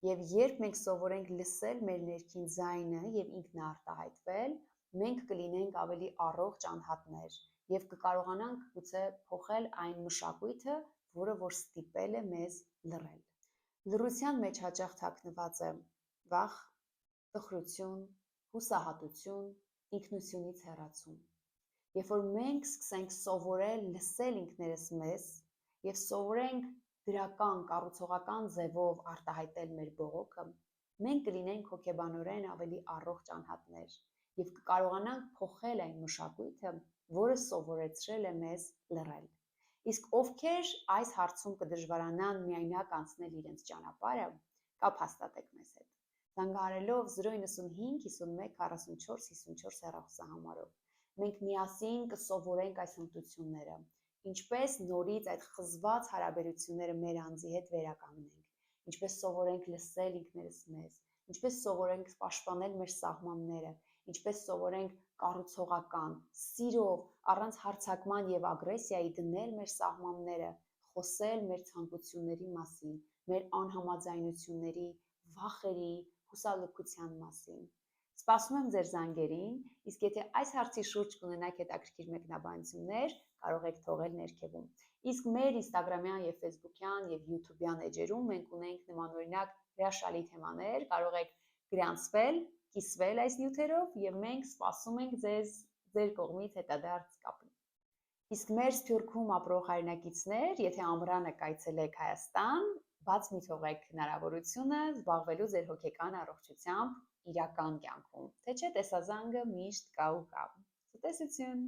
Եվ երբ մենք սովորենք լսել մեր ներքին ձայնը եւ ինքնարտահայտվել, մենք կլինենք ավելի առողջ անհատներ եւ կկարողանանք գուցե փոխել այն մշակույթը, որը որ ստիպել է մեզ լռել։ Լռության մեջ հաճախ թաքնված է վախ, տխրություն, հուսահատություն, ինքնությունից հեռացում։ Երբ որ մենք սկսենք սովորել լսել ինքներս մեզ եւ սովորենք դրական, կառուցողական ձևով արտահայտել մեր բողոքը, մենք կլինենք հոգեբանորեն ավելի առողջ անհատներ եւ կկարողանանք փոխել այն մշակույթը, որը սովորեցրել է մեզ լռել։ Իսկ ովքեր այս հարցում կդժվարանան միայնակ անցնել իրենց ճանապարհը, կապ հաստատեք մեզ հետ։ Զանգահարելով 095 51 44 54 հեռախոսահամարով։ Մենք միասին կսովորենք այս հմտությունները, ինչպես նորից այդ խզված հարաբերությունները մեր անձի հետ վերականգնենք, ինչպես սովորենք լսել ինքներս մեզ, ինչպես սովորենք պաշտպանել մեր սահմանները, ինչպես սովորենք կառուցողական, սիրով, առանց հարձակման եւ ագրեսիայի դնել մեր սահմանները, խոսել մեր ցանկությունների մասին, մեր անհամաձայնությունների, վախերի, հուսալքության մասին։ Սպասում եմ ձեր զանգերին, իսկ եթե այս հարցի շուրջ կունենաք հետաքրքիր մեկնաբանություններ, կարող եք թողել ներքևում։ Իսկ մեր Instagram-յան եւ Facebook-յան եւ YouTube-յան էջերում մենք ունենք նմանօրինակ հրաշալի թեմաներ, կարող եք գրանցվել, կիսվել այս նյութերով եւ մենք սպասում ենք ձեզ ձեր կողմից հետադարձ կապի։ Իսկ մեր Սփյուռքում ապրող հայրենակիցներ, եթե ամռանը կայցելեք Հայաստան, բաց մի թողեք հնարավորությունը զբաղվելու ձեր հոգեկան առողջությամբ իրական կյանքում, թե չէ տեսազանգը միշտ կա ու կա։ Ցտեսություն։